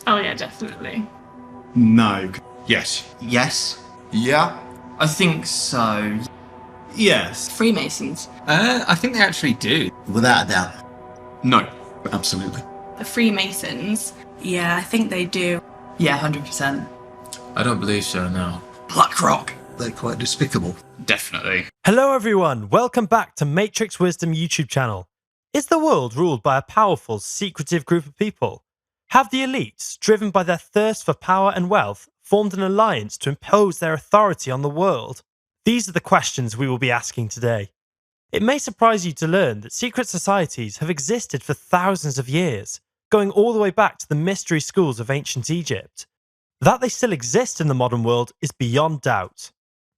Oh yeah, definitely. No. Yes. Yes. Yeah. I think so. Yes. Freemasons. I think they actually do. Without a doubt. No. Absolutely. The Freemasons. Yeah, I think they do. Yeah, 100%. I don't believe so, no. Black Rock. They're quite despicable. Definitely. Hello everyone, welcome back to Matrix Wisdom YouTube channel. Is the world ruled by a powerful, secretive group of people? Have the elites, driven by their thirst for power and wealth, formed an alliance to impose their authority on the world? These are the questions we will be asking today. It may surprise you to learn that secret societies have existed for thousands of years, going all the way back to the mystery schools of ancient Egypt. That they still exist in the modern world is beyond doubt.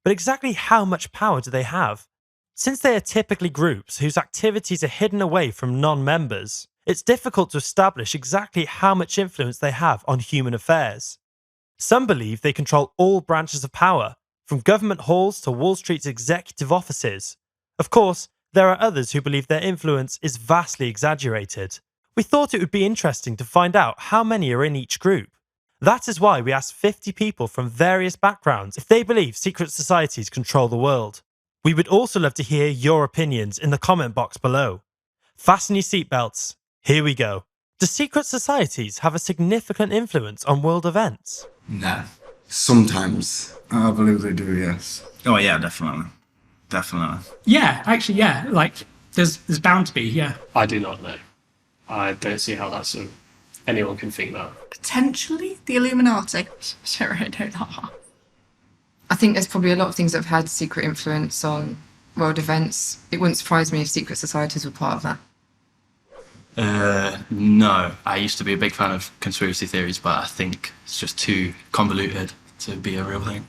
But exactly how much power do they have? Since they are typically groups whose activities are hidden away from non-members, it's difficult to establish exactly how much influence they have on human affairs. Some believe they control all branches of power, from government halls to Wall Street's executive offices. Of course, there are others who believe their influence is vastly exaggerated. We thought it would be interesting to find out how many are in each group. That is why we asked 50 people from various backgrounds if they believe secret societies control the world. We would also love to hear your opinions in the comment box below. Fasten your seatbelts. Here we go. Do secret societies have a significant influence on world events? No. Sometimes. I believe they do, yes. Oh yeah, definitely. Definitely. Yeah, actually, yeah. Like, there's bound to be, yeah. I do not know. I don't see how that's anyone can think that. Potentially the Illuminati. Sure, I don't know. I think there's probably a lot of things that have had secret influence on world events. It wouldn't surprise me if secret societies were part of that. No. I used to be a big fan of conspiracy theories, but I think it's just too convoluted to be a real thing.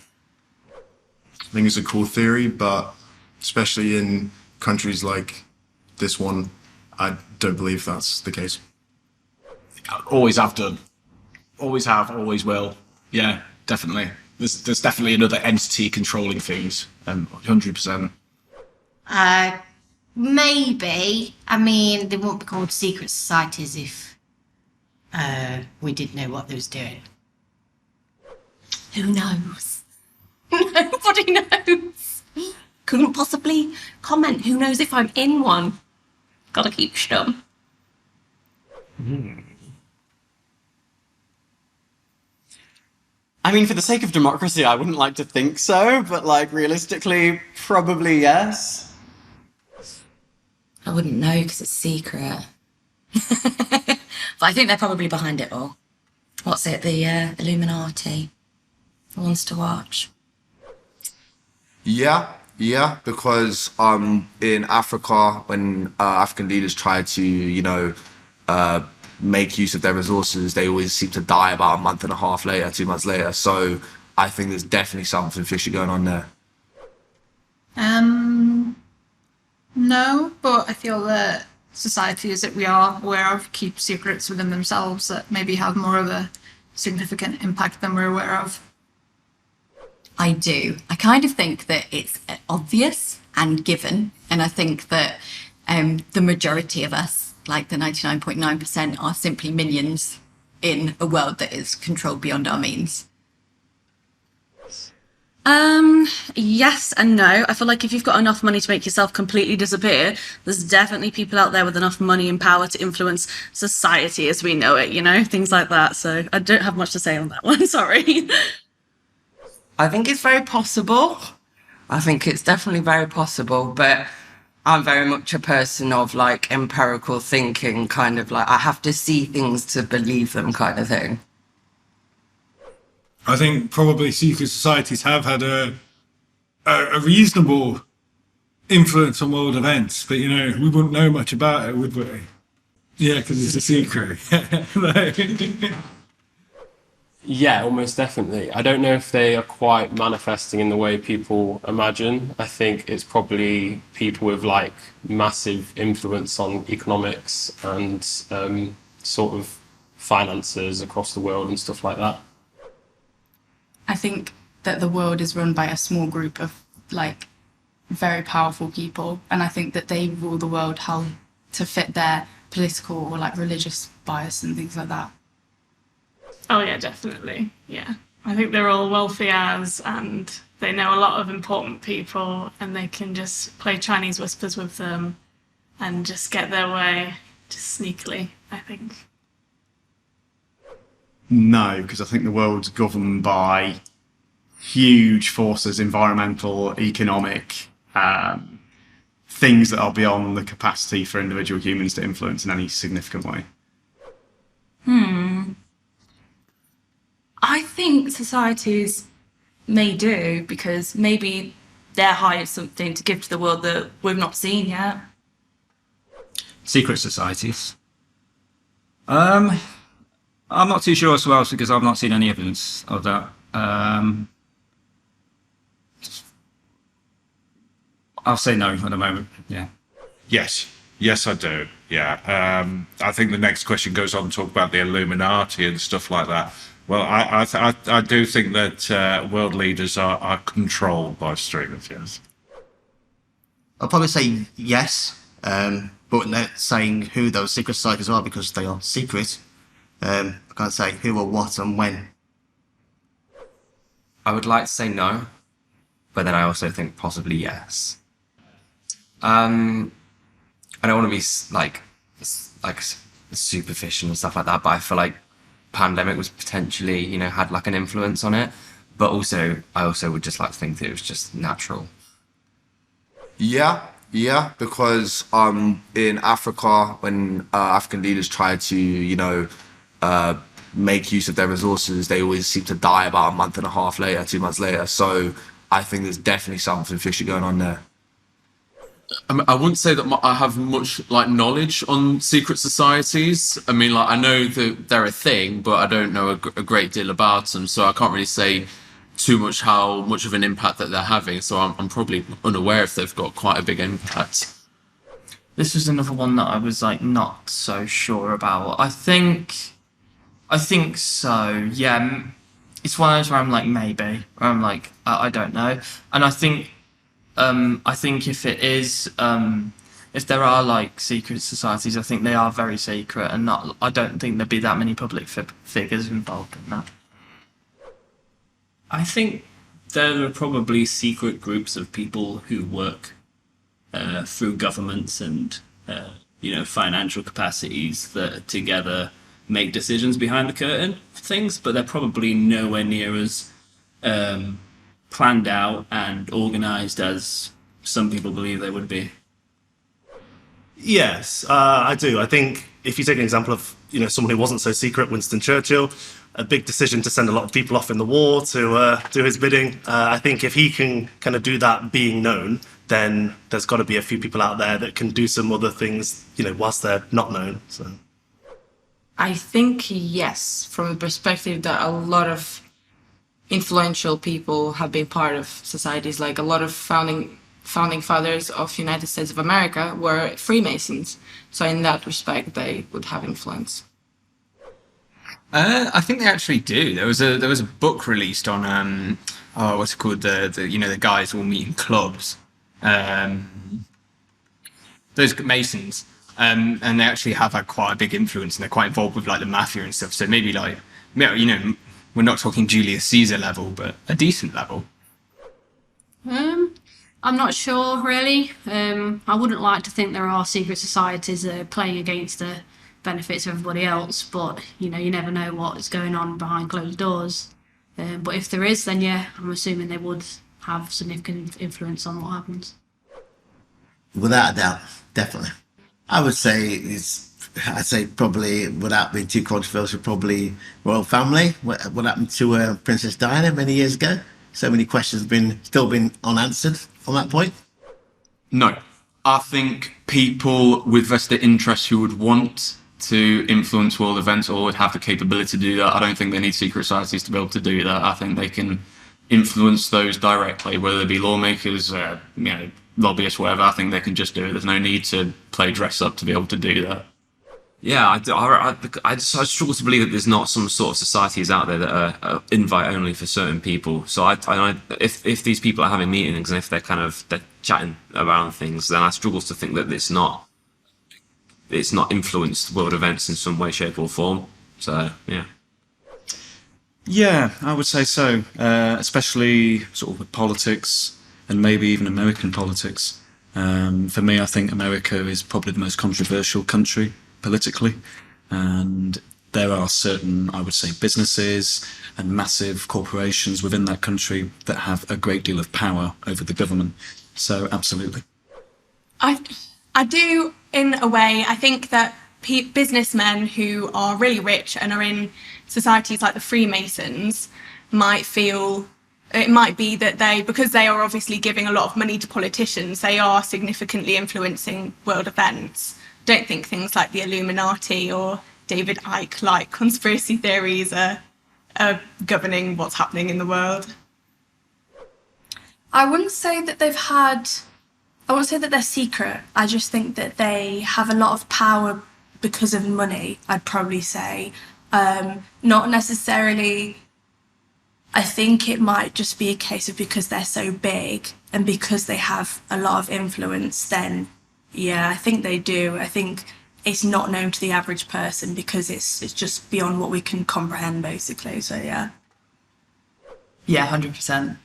I think it's a cool theory, but especially in countries like this one, I don't believe that's the case. Always have done. Always have, always will. Yeah, definitely. There's definitely another entity controlling things. 100%. Maybe. I mean, they wouldn't be called secret societies if we didn't know what they was doing. Who knows? Nobody knows. Couldn't possibly comment. Who knows if I'm in one? Gotta keep stum. I mean, for the sake of democracy, I wouldn't like to think so, but like realistically, probably yes. I wouldn't know because it's secret. But I think they're probably behind it all. What's it, the Illuminati? The ones to watch? Yeah, because in Africa, when African leaders try to, make use of their resources, they always seem to die about a month and a half later, 2 months later. So I think there's definitely something fishy going on there. No, but I feel that societies that we are aware of keep secrets within themselves that maybe have more of a significant impact than we're aware of. I do. I kind of think that it's obvious and given, and I think that the majority of us, like the 99.9%, are simply minions in a world that is controlled beyond our means. Yes and no. I feel like if you've got enough money to make yourself completely disappear, there's definitely people out there with enough money and power to influence society as we know it, things like that. So I don't have much to say on that one, sorry. I think it's very possible. I think it's definitely very possible, but I'm very much a person of like empirical thinking, kind of like I have to see things to believe them kind of thing. I think probably secret societies have had a reasonable influence on world events, but we wouldn't know much about it, would we? Yeah, because it's a secret. Yeah, almost definitely. I don't know if they are quite manifesting in the way people imagine. I think it's probably people with like massive influence on economics and sort of finances across the world and stuff like that. I think that the world is run by a small group of like very powerful people, and I think that they rule the world how to fit their political or like religious bias and things like that. Oh yeah, definitely. Yeah. I think they're all wealthy as, and they know a lot of important people, and they can just play Chinese whispers with them and just get their way just sneakily, I think. No, because I think the world's governed by huge forces, environmental, economic, things that are beyond the capacity for individual humans to influence in any significant way. I think societies may do because maybe they're hired something to give to the world that we've not seen yet. Secret societies. I'm not too sure as well because I've not seen any evidence of that. I'll say no at the moment. Yeah. Yes, I do. Yeah. I think the next question goes on to talk about the Illuminati and stuff like that. Well, I do think that world leaders are controlled by streamers, yes. I'll probably say yes, but not saying who those secret societies are because they are secret. I can't say who or what and when. I would like to say no, but then I also think possibly yes. I don't want to be like superficial and stuff like that, but I feel like pandemic was potentially, you know, had like an influence on it. But also, I also would just like to think that it was just natural. Yeah, because in Africa, when African leaders try to, you know, make use of their resources, they always seem to die about a month and a half later, 2 months later. So I think there's definitely something fishy going on there. I wouldn't say that I have much like knowledge on secret societies. I mean, like I know that they're a thing, but I don't know a great deal about them, so I can't really say too much how much of an impact that they're having. So I'm probably unaware if they've got quite a big impact. This was another one that I was like not so sure about. I think so. Yeah, it's one of those where I'm like maybe, where I'm like I don't know, and I think if it is, if there are like secret societies, I think they are very secret and I don't think there'd be that many public figures involved in that. I think there are probably secret groups of people who work through governments and, financial capacities that together make decisions behind the curtain for things, but they're probably nowhere near as planned out and organised as some people believe they would be. Yes, I do. I think if you take an example of someone who wasn't so secret, Winston Churchill, a big decision to send a lot of people off in the war to do his bidding. I think if he can kind of do that being known, then there's got to be a few people out there that can do some other things, whilst they're not known. So I think yes, from the perspective that a lot of influential people have been part of societies, like a lot of founding fathers of United States of America were Freemasons. So in that respect, they would have influence. I think they actually do. There was a book released on what's it called, the guys all meet in clubs, those Masons, and they actually have had quite a big influence and they're quite involved with like the mafia and stuff. So maybe like we're not talking Julius Caesar level, but a decent level. I'm not sure, really. I wouldn't like to think there are secret societies that are playing against the benefits of everybody else, but, you never know what is going on behind closed doors. But if there is, then yeah, I'm assuming they would have significant influence on what happens. Without a doubt, definitely. I would say I'd say probably, without being too controversial, probably royal family. What happened to Princess Diana many years ago? So many questions have still been unanswered on that point. No. I think people with vested interests who would want to influence world events or would have the capability to do that, I don't think they need secret societies to be able to do that. I think they can influence those directly, whether they be lawmakers, lobbyists, whatever. I think they can just do it. There's no need to play dress up to be able to do that. Yeah, I struggle to believe that there's not some sort of societies out there that are invite only for certain people. So if these people are having meetings and if they're chatting around things, then I struggle to think that it's not influenced world events in some way, shape or form. So yeah. Yeah, I would say so, especially sort of with politics and maybe even American politics. For me, I think America is probably the most controversial country politically, and there are certain, I would say, businesses and massive corporations within that country that have a great deal of power over the government. So, absolutely. I do, in a way. I think that businessmen who are really rich and are in societies like the Freemasons might feel it might be that because they are obviously giving a lot of money to politicians, they are significantly influencing world events. Don't think things like the Illuminati or David Icke-like conspiracy theories are governing what's happening in the world. I wouldn't say that I wouldn't say that they're secret. I just think that they have a lot of power because of money, I'd probably say. Not necessarily, I think it might just be a case of because they're so big and because they have a lot of influence, then yeah, I think they do. I think it's not known to the average person because it's just beyond what we can comprehend, basically. So yeah. Yeah, 100%.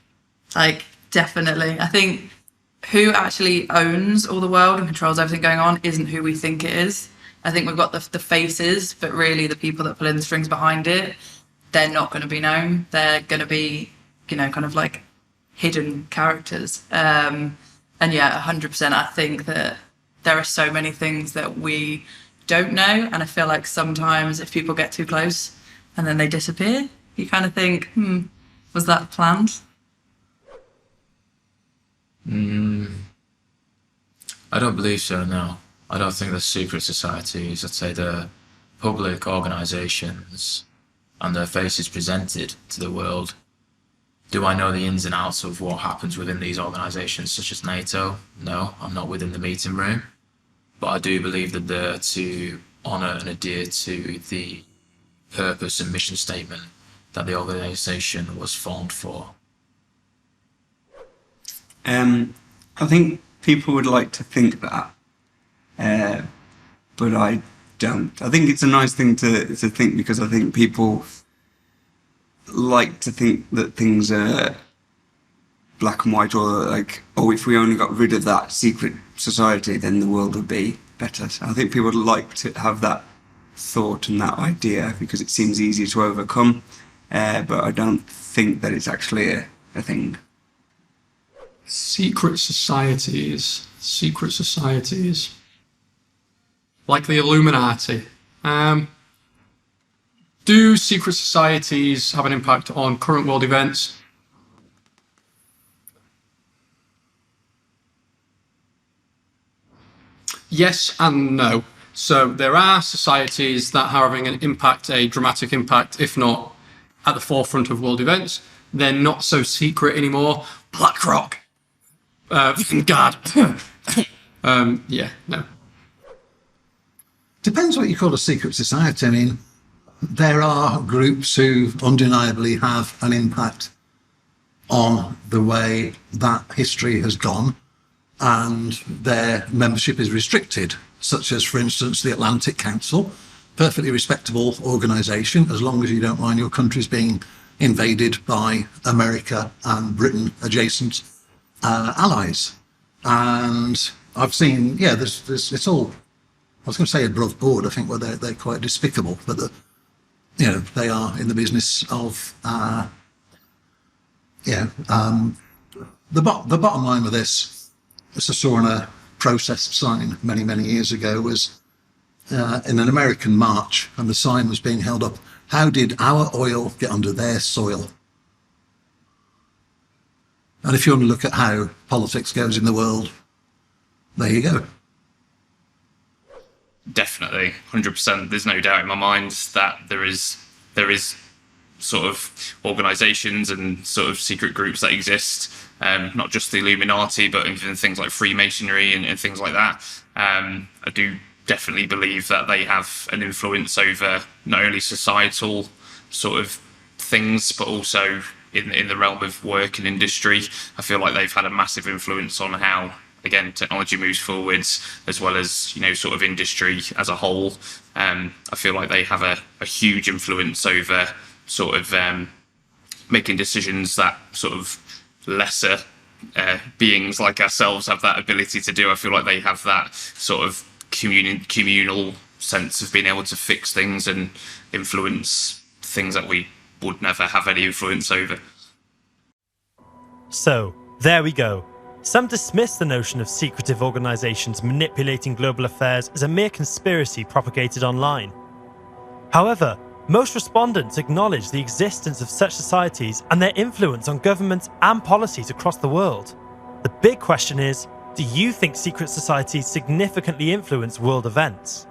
Like, definitely. I think who actually owns all the world and controls everything going on isn't who we think it is. I think we've got the faces, but really the people that pull in the strings behind it, they're not going to be known. They're going to be, kind of like hidden characters. And yeah, 100%. I think that there are so many things that we don't know. And I feel like sometimes if people get too close and then they disappear, you kind of think, was that planned? I don't believe so, no. I don't think the secret societies, I'd say the public organisations and their faces presented to the world. Do I know the ins and outs of what happens within these organisations such as NATO? No, I'm not within the meeting room. But I do believe that they're to honour and adhere to the purpose and mission statement that the organisation was formed for. I think people would like to think that, but I don't. I think it's a nice thing to think because I think people like to think that things are black and white, or like, oh, if we only got rid of that secret society, then the world would be better. So I think people would like to have that thought and that idea because it seems easy to overcome, but I don't think that it's actually a thing. Secret societies, like the Illuminati. Do secret societies have an impact on current world events? Yes and no. So there are societies that are having an impact, a dramatic impact, if not at the forefront of world events. They're not so secret anymore. BlackRock. God. Yeah, no. Depends what you call a secret society. I mean, there are groups who undeniably have an impact on the way that history has gone, and their membership is restricted, such as, for instance, the Atlantic Council, perfectly respectable organisation, as long as you don't mind your countries being invaded by America and Britain adjacent allies. And I've seen, yeah, there's it's all, I was going to say above board. I think they're quite despicable, but they are in the business of the bottom line with this, as I saw on a protest sign many years ago, was in an American march, and the sign was being held up, "How did our oil get under their soil?" And if you want to look at how politics goes in the world, there you go. Definitely, 100%. There's no doubt in my mind that there is sort of organisations and sort of secret groups that exist, not just the Illuminati, but even things like Freemasonry and things like that. I do definitely believe that they have an influence over not only societal sort of things, but also in the realm of work and industry. I feel like they've had a massive influence on how, again, technology moves forwards, as well as, sort of industry as a whole. I feel like they have a huge influence over sort of making decisions that sort of lesser beings like ourselves have that ability to do. I feel like they have that sort of communal sense of being able to fix things and influence things that we would never have any influence over. So, there we go. Some dismiss the notion of secretive organisations manipulating global affairs as a mere conspiracy propagated online. However, most respondents acknowledge the existence of such societies and their influence on governments and policies across the world. The big question is, do you think secret societies significantly influence world events?